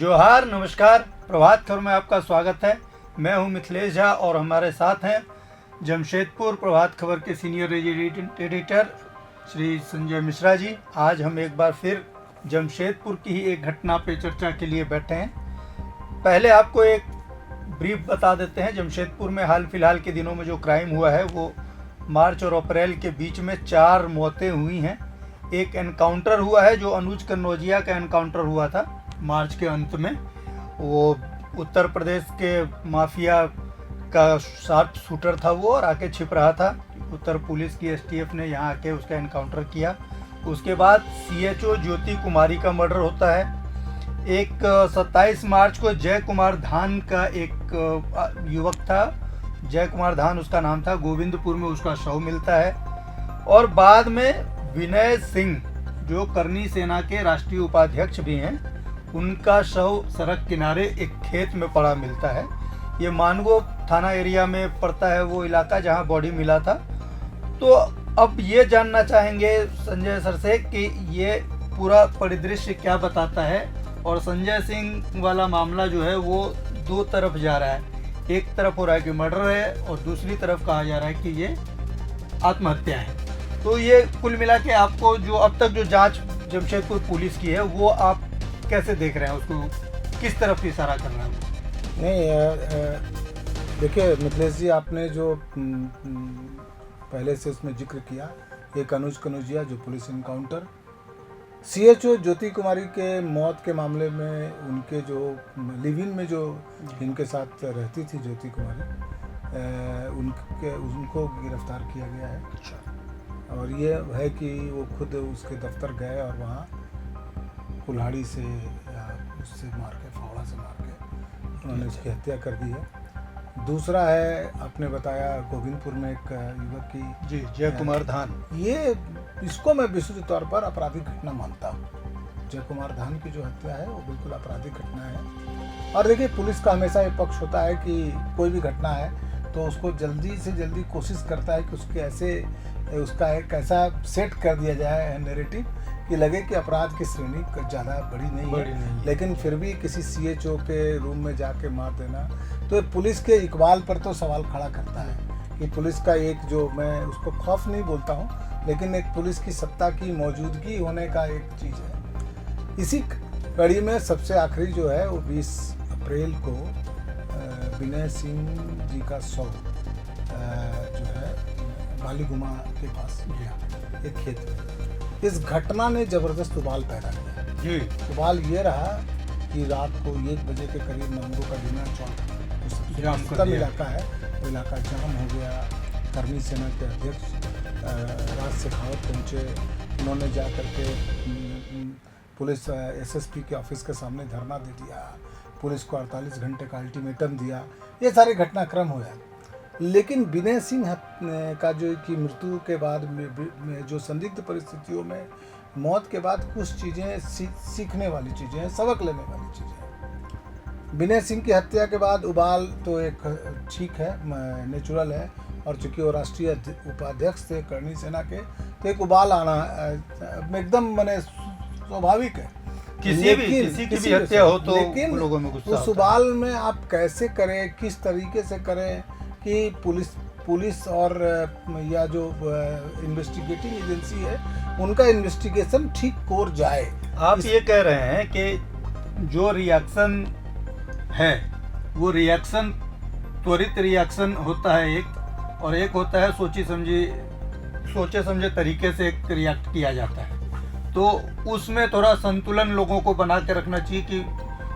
जोहार, नमस्कार, प्रभात खबर में आपका स्वागत है। मैं हूं मिथिलेश झा और हमारे साथ हैं जमशेदपुर प्रभात खबर के सीनियर एडिटर श्री संजय मिश्रा जी। आज हम एक बार फिर जमशेदपुर की ही एक घटना पे चर्चा के लिए बैठे हैं। पहले आपको एक ब्रीफ बता देते हैं। जमशेदपुर में हाल फिलहाल के दिनों में जो क्राइम हुआ है वो मार्च और अप्रैल के बीच में 4 मौतें हुई हैं। एक एनकाउंटर हुआ है जो अनुज कन्नौजिया का एनकाउंटर हुआ था मार्च के अंत में। वो उत्तर प्रदेश के माफिया का शार्प शूटर था वो, और आके छिप रहा था। उत्तर पुलिस की एसटीएफ ने यहाँ आके उसका एनकाउंटर किया। उसके बाद सीएचओ ज्योति कुमारी का मर्डर होता है। एक 27 मार्च को जय कुमार धान का एक युवक था, जय कुमार धान उसका नाम था, गोविंदपुर में उसका शव मिलता है। और बाद में विनय सिंह जो करनी सेना के राष्ट्रीय उपाध्यक्ष भी हैं, उनका शव सड़क किनारे एक खेत में पड़ा मिलता है। ये मानगो थाना एरिया में पड़ता है वो इलाका जहां बॉडी मिला था। तो अब ये जानना चाहेंगे संजय सर से कि ये पूरा परिदृश्य क्या बताता है। और संजय सिंह वाला मामला जो है वो दो तरफ जा रहा है। एक तरफ हो रहा है कि मर्डर है और दूसरी तरफ कहा जा रहा है कि ये आत्महत्या है। तो ये कुल मिला के आपको जो अब तक जो जांच जमशेदपुर पुलिस की है वो आप कैसे देख रहे हैं, उसको किस तरफ इशारा कर रहा है? नहीं, देखिए मिथिलेश जी, आपने जो पहले से इसमें जिक्र किया, एक अनुज कन्नौजिया जो पुलिस इनकाउंटर, सीएचओ ज्योति कुमारी के मौत के मामले में उनके जो लिव इन में जो इनके साथ रहती थी ज्योति कुमारी, उनको गिरफ्तार किया गया है। और ये है कि वो खुद उसके दफ्तर गए और वहाँ कुल्हाड़ी से या उससे मार के, फावड़ा से मार के उन्होंने उसकी हत्या कर दी है। दूसरा है, आपने बताया गोविंदपुर में एक युवक की, जी, जय कुमार धान, ये इसको मैं विशुद्ध तौर पर आपराधिक घटना मानता हूँ। जय कुमार धान की जो हत्या है वो बिल्कुल आपराधिक घटना है। और देखिए, पुलिस का हमेशा ये पक्ष होता है कि कोई भी घटना है तो उसको जल्दी से जल्दी कोशिश करता है कि उसका एक ऐसा सेट कर दिया जाए नैरेटिव कि लगे कि अपराध की श्रेणी ज़्यादा बड़ी नहीं है। लेकिन फिर भी किसी सीएचओ के रूम में जाके मार देना तो पुलिस के इकबाल पर तो सवाल खड़ा करता है कि पुलिस का एक, जो मैं उसको खौफ नहीं बोलता हूँ, लेकिन एक पुलिस की सत्ता की मौजूदगी होने का एक चीज़ है। इसी कड़ी में सबसे आखिरी जो है वो 20 अप्रैल को विनय सिंह जी का शव जो है बालीगुमा के पास गया, एक खेत में। इस घटना ने जबरदस्त उबाल पैदा किया जी। उबाल ये रहा कि रात को 1 बजे के करीब मांगो का डिनर चौक का इलाका है, वो इलाका जाम हो गया। करनी सेना के अध्यक्ष राज शेखावत पहुँचे। उन्होंने जा करके पुलिस एसएसपी के ऑफिस के सामने धरना दे दिया, पुलिस को 48 घंटे का अल्टीमेटम दिया। ये सारे घटनाक्रम हुआ। लेकिन विनय सिंह का जो की मृत्यु के बाद में जो संदिग्ध परिस्थितियों में मौत के बाद कुछ चीज़ें सीखने वाली चीज़ें हैं, सबक लेने वाली चीज़ें हैं। विनय सिंह की हत्या के बाद उबाल तो एक ठीक है, नेचुरल है। और चूँकि वो राष्ट्रीय उपाध्यक्ष थे करनी सेना के, तो एक उबाल आना एकदम मैंने स्वाभाविक है। किसी की भी हत्या हो तो लेकिन लोगों में गुस्सा उस उबाल में आप कैसे करें, किस तरीके से करें कि पुलिस और या जो इन्वेस्टिगेटिंग एजेंसी है उनका इन्वेस्टिगेशन ठीक कोर जाए। आप ये कह रहे हैं कि जो रिएक्शन है वो रिएक्शन त्वरित रिएक्शन होता है एक, और एक होता है सोचे समझे तरीके से एक रिएक्ट किया जाता है। तो उसमें थोड़ा संतुलन लोगों को बना के रखना चाहिए कि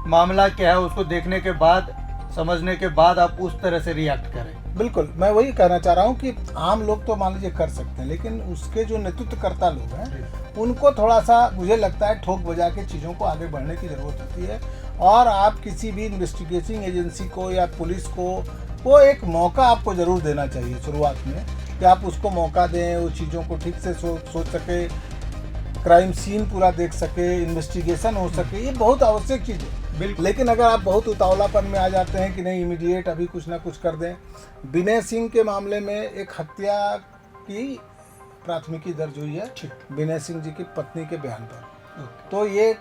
मामला क्या है, उसको देखने के बाद, समझने के बाद आप उस तरह से रिएक्ट करें। बिल्कुल, मैं वही कहना चाह रहा हूँ कि आम लोग तो मान लीजिए कर सकते हैं, लेकिन उसके जो नेतृत्वकर्ता लोग हैं उनको थोड़ा सा, मुझे लगता है, ठोक बजा के चीज़ों को आगे बढ़ने की ज़रूरत होती है। और आप किसी भी इन्वेस्टिगेटिंग एजेंसी को या पुलिस को वो एक मौका आपको ज़रूर देना चाहिए शुरुआत में, कि आप उसको मौका दें, वो चीज़ों को ठीक से सोच सके, क्राइम सीन पूरा देख सके, इन्वेस्टिगेशन हो सके। ये बहुत आवश्यक चीज़ है। लेकिन अगर आप बहुत उतावलापन में आ जाते हैं कि नहीं इमीडिएट अभी कुछ ना कुछ कर दें। विनय सिंह के मामले में एक हत्या की प्राथमिकी दर्ज हुई है विनय सिंह जी की पत्नी के बयान पर। तो ये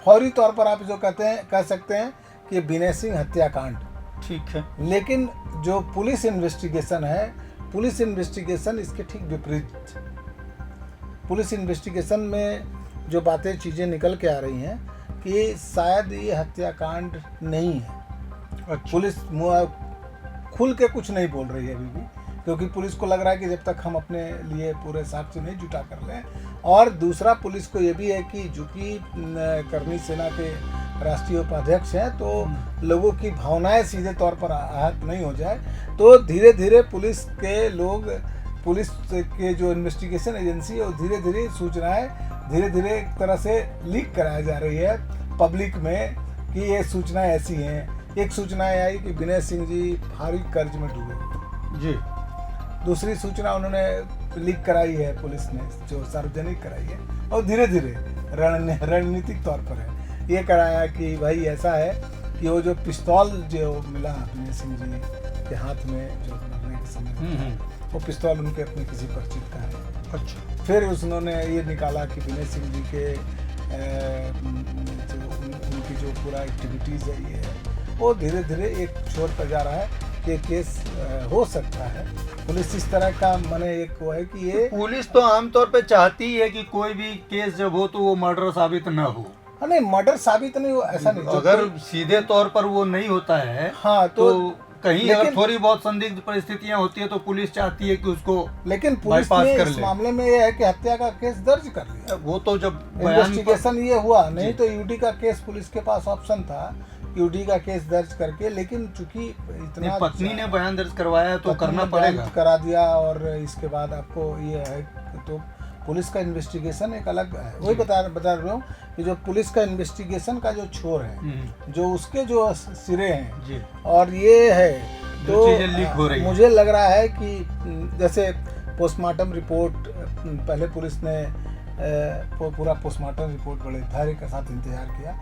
फौरी तौर पर आप जो कह सकते हैं कि विनय सिंह हत्याकांड। ठीक है। लेकिन जो पुलिस इन्वेस्टिगेशन है, पुलिस इन्वेस्टिगेशन इसके ठीक विपरीत। पुलिस इन्वेस्टिगेशन में जो बातें चीज़ें निकल के आ रही हैं कि शायद ये हत्याकांड नहीं है। अच्छा। पुलिस खुल के कुछ नहीं बोल रही है अभी भी, क्योंकि पुलिस को लग रहा है कि जब तक हम अपने लिए पूरे साक्ष्य नहीं जुटा कर लें। और दूसरा, पुलिस को ये भी है कि चूंकि करनी सेना के राष्ट्रीय उपाध्यक्ष हैं, तो लोगों की भावनाएं सीधे तौर पर आहत नहीं हो जाए, तो धीरे धीरे पुलिस के लोग, पुलिस के जो इन्वेस्टिगेशन एजेंसी है, वो धीरे धीरे सूचनाएं धीरे धीरे एक तरह से लीक कराई जा रही है पब्लिक में कि ये सूचनाएं ऐसी हैं। एक सूचना आई कि विनय सिंह जी भारी कर्ज में डूबे जी। दूसरी सूचना उन्होंने लीक कराई है पुलिस ने, जो सार्वजनिक कराई है, और धीरे धीरे रणनीतिक तौर पर है ये कराया कि भाई ऐसा है कि वो जो पिस्तौल जो मिला विनय सिंह जी के हाथ में जो मरने के समय, वो पिस्तौल उनके अपने किसी परिचित का है। अच्छा। फिर उन्होंने ये निकाला कि विनय सिंह जी के उनकी जो पूरा एक्टिविटीज़ है ये वो धीरे धीरे एक छोर पर जा रहा है कि केस हो सकता है। पुलिस इस तरह का माने एक वो है कि ये पुलिस तो आमतौर पे चाहती है कि कोई भी केस जब हो तो वो मर्डर साबित ना हो। हाँ, नहीं मर्डर साबित नहीं हो ऐसा नहीं, अगर सीधे तौर पर वो नहीं होता है, हाँ, तो कहीं अगर थोड़ी बहुत संदिग्ध परिस्थितियां होती है तो पुलिस चाहती है कि उसको, लेकिन पुलिस ने इस मामले में ये है कि हत्या का केस दर्ज कर लिया। वो तो जब इन्वेस्टिगेशन ये हुआ, नहीं तो यूडी का केस पुलिस के पास ऑप्शन था, यूडी का केस दर्ज करके, लेकिन चूंकि इतना पत्नी ने बयान दर्ज करवाया तो करना पड़ेगा, करा दिया। और इसके बाद आपको ये है तो पुलिस का इन्वेस्टिगेशन एक अलग है। वही बता रहा हूँ कि जो पुलिस का इन्वेस्टिगेशन का जो छोर है, जो उसके जो सिरे हैं जी, और ये है तो लीक हो रही मुझे लग रहा है कि जैसे पोस्टमार्टम रिपोर्ट, पहले पुलिस ने पूरा पोस्टमार्टम रिपोर्ट बड़े धैर्य के साथ इंतजार किया,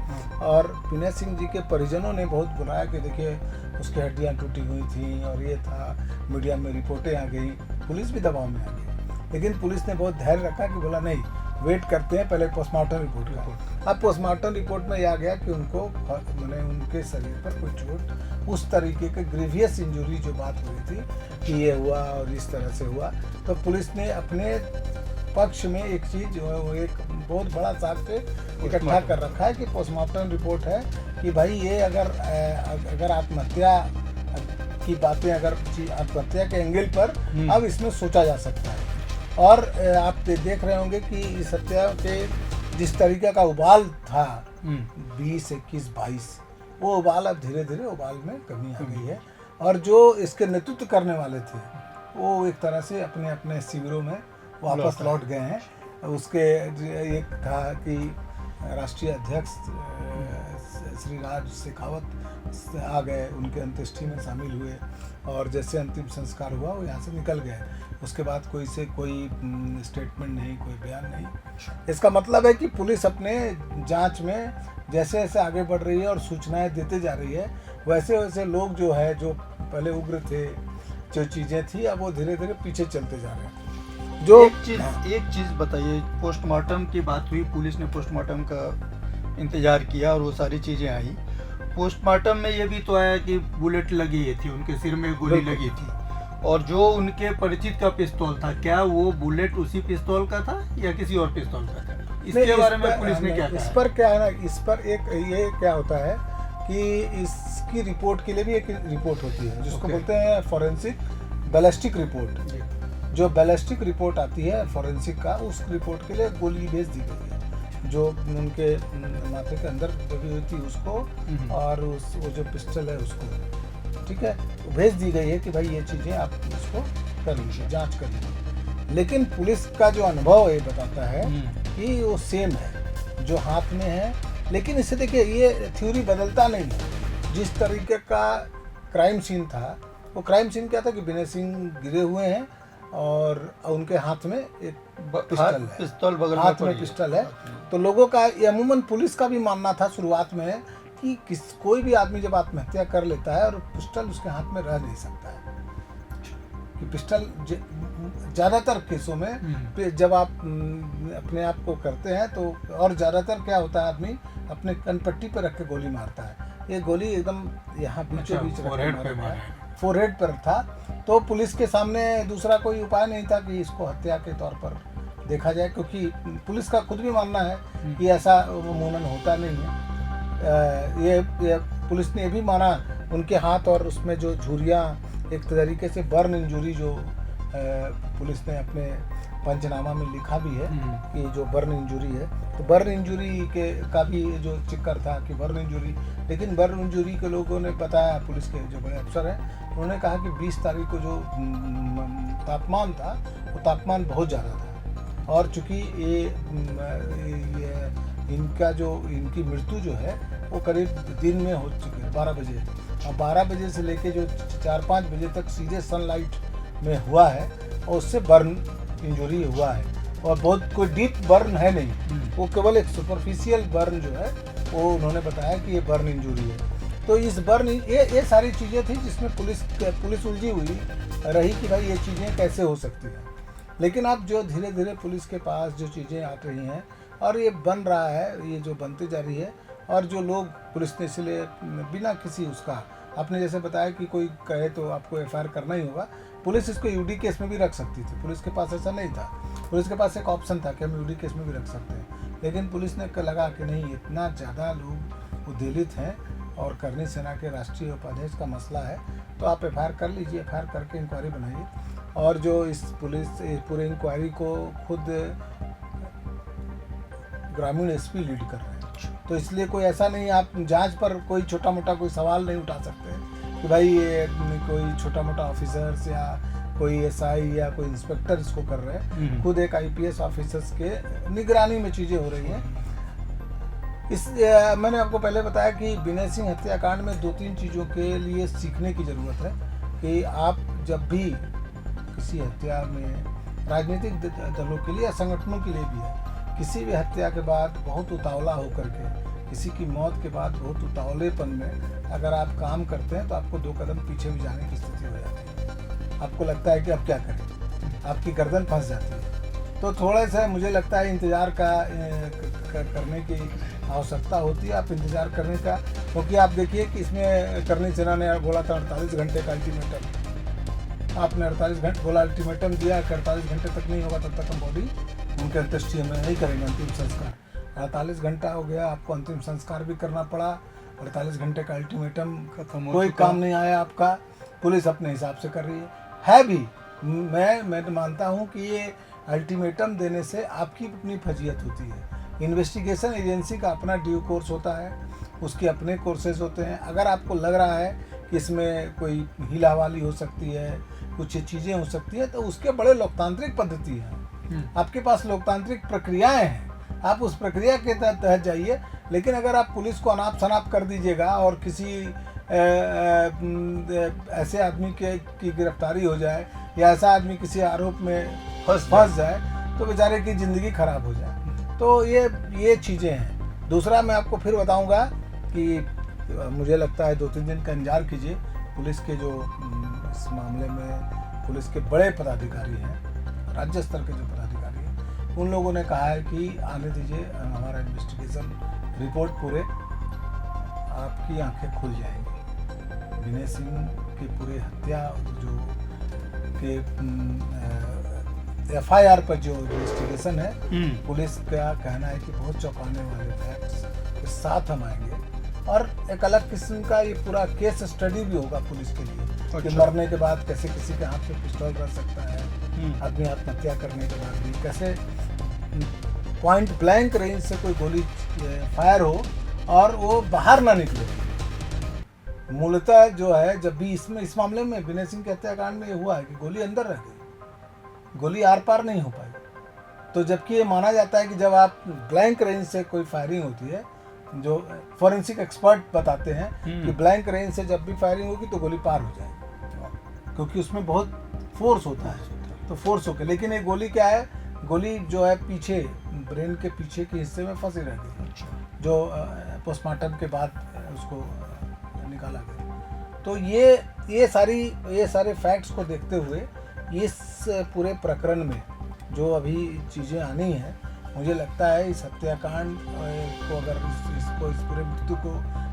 और विनय सिंह जी के परिजनों ने बहुत बुलाया कि देखिए उसकी हड्डियाँ टूटी हुई थी और ये था, मीडिया में रिपोर्टें आ गई, पुलिस भी दबाव में आ गई। लेकिन पुलिस ने बहुत धैर्य रखा कि बोला नहीं, वेट करते हैं पहले पोस्टमार्टम रिपोर्ट का। अब पोस्टमार्टम रिपोर्ट में यह आ गया कि उनको मैंने उनके शरीर पर कोई चोट, उस तरीके के ग्रीवियस इंजरी जो बात हो रही थी कि ये हुआ और इस तरह से हुआ, तो पुलिस ने अपने पक्ष में एक चीज, एक बहुत बड़ा साक्ष्य इकट्ठा कर रखा है कि पोस्टमार्टम रिपोर्ट है कि भाई ये अगर आत्महत्या की बातें, अगर आत्महत्या के एंगल पर अब इसमें सोचा जा सकता है। और आप देख रहे होंगे कि इस हत्या के जिस तरीके का उबाल था 20, 21, 22, वो उबाल अब धीरे धीरे उबाल में कमी आ गई है। और जो इसके नेतृत्व करने वाले थे वो एक तरह से अपने अपने शिविरों में वापस लौट गए हैं। उसके एक था कि राष्ट्रीय अध्यक्ष श्री राज शेखावत आ गए, उनके अंत्येष्टि में शामिल हुए, और जैसे अंतिम संस्कार हुआ वो यहाँ से निकल गए। उसके बाद कोई स्टेटमेंट नहीं, कोई बयान नहीं। इसका मतलब है कि पुलिस अपने जांच में जैसे जैसे आगे बढ़ रही है और सूचनाएं देते जा रही है, वैसे वैसे लोग जो है, जो पहले उग्र थे, जो चीज़ें थी, अब वो धीरे धीरे पीछे चलते जा रहे हैं। जो एक चीज़ बताइए, पोस्टमार्टम की बात हुई, पुलिस ने पोस्टमार्टम का इंतजार किया और वो सारी चीज़ें आई। पोस्टमार्टम में ये भी तो आया कि बुलेट लगी थी, उनके सिर में गोली लगी थी, और जो उनके परिचित का पिस्तौल था, क्या वो बुलेट उसी पिस्तौल का था या किसी और पिस्तौल का था? इसके बारे में पुलिस ने क्या कहा? इस पर क्या है ना, इस पर एक ये क्या होता है कि इसकी रिपोर्ट के लिए भी एक रिपोर्ट होती है जिसको बोलते हैं फॉरेंसिक बैलिस्टिक रिपोर्ट। जो बैलिस्टिक रिपोर्ट आती है फॉरेंसिक का, उस रिपोर्ट के लिए गोली भेज दी गई है जो उनके माथे के अंदर दबी हुई थी उसको, और वो जो पिस्टल है उसको, ठीक है, भेज दी गई है कि भाई ये चीज़ें आप इसको कर लीजिए, जांच कर लीजिए। लेकिन पुलिस का जो अनुभव ये बताता है कि वो सेम है जो हाथ में है। लेकिन इससे देखिए ये थ्योरी बदलता नहीं है। जिस तरीके का क्राइम सीन था, वो क्राइम सीन क्या था कि विनय सिंह गिरे हुए हैं और उनके हाथ में एक पिस्टल बगल हाथ में पिस्टल है। तो लोगों का, अमूमन पुलिस का भी मानना था शुरुआत में कि कोई भी आदमी जब आत्महत्या कर लेता है और पिस्टल उसके हाथ में रह नहीं सकता है। कि पिस्टल ज़्यादातर केसों में जब आप अपने आप को करते हैं तो, और ज़्यादातर क्या होता है, आदमी अपने कनपट्टी पर रख के गोली मारता है। ये गोली एकदम यहाँ बीचों बीच फोरहेड पर था। तो पुलिस के सामने दूसरा कोई उपाय नहीं था कि इसको हत्या के तौर पर देखा जाए, क्योंकि पुलिस का खुद भी मानना है कि ऐसा अमूमन होता नहीं है। ये पुलिस ने ये भी माना, उनके हाथ और उसमें जो झुर्रियाँ, एक तरीके से बर्न इंजरी जो पुलिस ने अपने पंचनामा में लिखा भी है कि जो बर्न इंजरी है, तो बर्न इंजरी के का भी जो जिक्र था कि बर्न इंजरी, लेकिन बर्न इंजरी के लोगों ने बताया, पुलिस के जो बड़े अफसर हैं उन्होंने कहा कि 20 तारीख को जो तापमान था वो तापमान बहुत ज़्यादा था, और चूँकि ये इनकी मृत्यु जो है वो करीब दिन में हो चुकी है 12 बजे, और 12 बजे से लेके जो 4-5 बजे तक सीधे सनलाइट में हुआ है और उससे बर्न इंजरी हुआ है, और बहुत कोई डीप बर्न है नहीं, वो केवल एक सुपरफिशियल बर्न जो है वो उन्होंने बताया कि ये बर्न इंजरी है। तो इस बर्न ये सारी चीज़ें थी जिसमें पुलिस उलझी हुई रही कि भाई ये चीज़ें कैसे हो सकती हैं। लेकिन अब जो धीरे धीरे पुलिस के पास जो चीज़ें आ रही हैं और ये बन रहा है, ये जो बनती जा रही है, और जो लोग पुलिस ने इसलिए बिना किसी उसका, आपने जैसे बताया कि कोई कहे तो आपको एफआईआर करना ही होगा, पुलिस इसको यूडी केस में भी रख सकती थी। पुलिस के पास ऐसा नहीं था, पुलिस के पास एक ऑप्शन था कि हम यूडी केस में भी रख सकते हैं, लेकिन पुलिस ने लगा कि नहीं, इतना ज़्यादा लोग उद्वेलित हैं और करनी सेना के राष्ट्रीय उपाध्यक्ष का मसला है, तो आप एफआईआर कर लीजिए, एफआईआर करके इंक्वायरी बनाइए। और जो इस पूरे इंक्वायरी को खुद ग्रामीण एसपी लीड कर रहे हैं, तो इसलिए कोई ऐसा नहीं, आप जांच पर कोई छोटा मोटा कोई सवाल नहीं उठा सकते कि भाई ये कोई छोटा मोटा ऑफिसर्स या कोई एसआई या कोई इंस्पेक्टर इसको कर रहे हैं, खुद एक आईपीएस ऑफिसर्स के निगरानी में चीज़ें हो रही हैं। मैंने आपको पहले बताया कि विनय सिंह हत्याकांड में 2-3 चीज़ों के लिए सीखने की ज़रूरत है कि आप जब भी किसी हत्या में, राजनीतिक दलों के लिए या संगठनों के लिए भी है, किसी भी हत्या के बाद बहुत उतावला होकर के, किसी की मौत के बाद बहुत उतावलेपन में अगर आप काम करते हैं तो आपको 2 कदम पीछे भी जाने की स्थिति हो जाती है। आपको लगता है कि अब क्या करें, आपकी गर्दन फंस जाती है। तो थोड़ा सा मुझे लगता है इंतज़ार करने की आवश्यकता होती है, आप इंतज़ार करने का, क्योंकि आप देखिए कि इसमें करनी सेना ने बोला था 48 घंटे का अल्टीमेटम, आपने 48 घंटे बोला अल्टीमेटम दिया कि 48 घंटे तक नहीं होगा तब तक हम बॉडी उनके अंत्येष्टि में नहीं करेंगे, अंतिम संस्कार। 48 घंटा हो गया, आपको अंतिम संस्कार भी करना पड़ा, 48 घंटे का अल्टीमेटम खत्म, कोई काम नहीं आया आपका, पुलिस अपने हिसाब से कर रही है भी। मैं मानता हूँ कि ये अल्टीमेटम देने से आपकी अपनी फजीयत होती है। इन्वेस्टिगेशन एजेंसी का अपना ड्यू कोर्स होता है, उसके अपने कोर्सेज होते हैं। अगर आपको लग रहा है कि इसमें कोई हीलावाली हो सकती है, कुछ चीज़ें हो सकती हैं, तो उसके बड़े लोकतांत्रिक पद्धति हैं, आपके पास लोकतांत्रिक प्रक्रियाएं हैं, आप उस प्रक्रिया के तहत जाइए। लेकिन अगर आप पुलिस को अनाप शनाप कर दीजिएगा और किसी ऐसे आदमी की गिरफ्तारी हो जाए या ऐसा आदमी किसी आरोप में फंस जाए तो बेचारे की ज़िंदगी खराब हो जाए। तो ये चीज़ें हैं। दूसरा मैं आपको फिर बताऊंगा कि मुझे लगता है 2-3 दिन का इंतजार कीजिए। पुलिस के जो इस मामले में पुलिस के बड़े पदाधिकारी हैं, राज्य स्तर के जो पदाधिकारी हैं, उन लोगों ने कहा है कि आने दीजिए, हमारा इन्वेस्टिगेशन रिपोर्ट पूरे, आपकी आंखें खुल जाएंगी। विनय सिंह की पूरी हत्या जो के एफआईआर पर जो इन्वेस्टिगेशन है, पुलिस का कहना है कि बहुत चौंकाने वाले फैक्ट्स के साथ हम आएंगे, और एक अलग किस्म का ये पूरा केस स्टडी भी होगा पुलिस के लिए कि मरने के बाद कैसे किसी के हाथ में पिस्तौल रह सकता है, आदमी आत्महत्या करने के बाद भी कैसे पॉइंट ब्लैंक रेंज से कोई गोली फायर हो और वो बाहर ना निकले। मूलतः जो है, जब भी इस मामले में विनय सिंह के हत्याकांड में ये हुआ है कि गोली अंदर रह गई, गोली आर पार नहीं हो पाई। तो जबकि ये माना जाता है कि जब आप ब्लैंक रेंज से कोई फायरिंग होती है, जो फोरेंसिक एक्सपर्ट बताते हैं कि ब्लैंक रेंज से जब भी फायरिंग होगी तो गोली पार हो जाएगी, क्योंकि उसमें बहुत फोर्स होता है, तो फोर्स होकर। लेकिन ये गोली क्या है, गोली जो है पीछे ब्रेन के पीछे के हिस्से में फंसी रहती है, जो पोस्टमार्टम के बाद उसको निकाला गया। तो ये सारे फैक्ट्स को देखते हुए इस पूरे प्रकरण में जो अभी चीज़ें आनी हैं, मुझे लगता है इस हत्याकांड को अगर इस पूरे मृत्यु को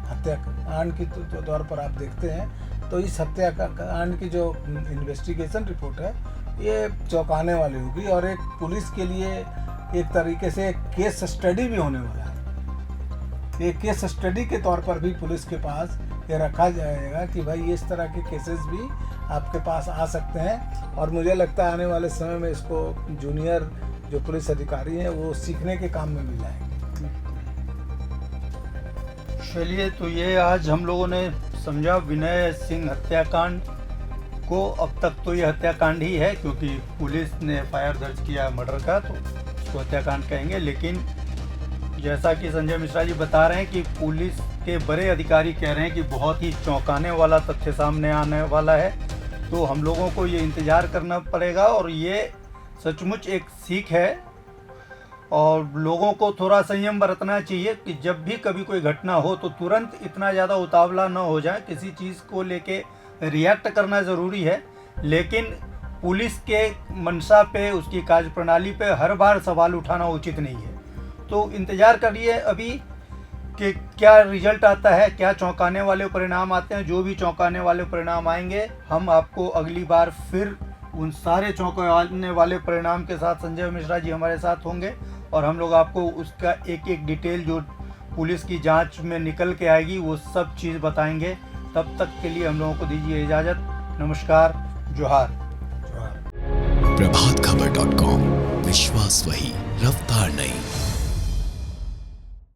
हत्याकांड के तौर पर आप देखते हैं तो इस हत्याकांड की जो इन्वेस्टिगेशन रिपोर्ट है ये चौंकाने वाली होगी और एक पुलिस के लिए एक तरीके से केस स्टडी भी होने वाला है। एक केस स्टडी के तौर पर भी पुलिस के पास ये रखा जाएगा कि भाई इस तरह के केसेस भी आपके पास आ सकते हैं और मुझे लगता है आने वाले समय में इसको जूनियर जो पुलिस अधिकारी हैं वो सीखने के काम में भी लाएंगे। चलिए, तो ये आज हम लोगों ने समझा विनय सिंह हत्याकांड को। अब तक तो ये हत्याकांड ही है क्योंकि पुलिस ने एफआईआर दर्ज किया मर्डर का, तो इसको हत्याकांड कहेंगे। लेकिन जैसा कि संजय मिश्रा जी बता रहे हैं कि पुलिस के बड़े अधिकारी कह रहे हैं कि बहुत ही चौंकाने वाला तथ्य सामने आने वाला है, तो हम लोगों को ये इंतज़ार करना पड़ेगा। और ये सचमुच एक सीख है और लोगों को थोड़ा संयम बरतना चाहिए कि जब भी कभी कोई घटना हो तो तुरंत इतना ज़्यादा उतावला न हो जाए। किसी चीज़ को लेके रिएक्ट करना ज़रूरी है, लेकिन पुलिस के मंशा पे, उसकी कार्यप्रणाली पे हर बार सवाल उठाना उचित नहीं है। तो इंतज़ार करिए अभी कि क्या रिजल्ट आता है, क्या चौंकाने वाले परिणाम आते हैं। जो भी चौंकाने वाले परिणाम आएंगे हम आपको अगली बार फिर उन सारे चौंकाने वाले परिणाम के साथ, संजय मिश्रा जी हमारे साथ होंगे और हम लोग आपको उसका एक एक डिटेल जो पुलिस की जांच में निकल के आएगी वो सब चीज़ बताएंगे। तब तक के लिए हम लोगों को दीजिए इजाज़त। नमस्कार, जोहार। जोहार। प्रभातखबर.com, विश्वास वही, रफ्तार नहीं।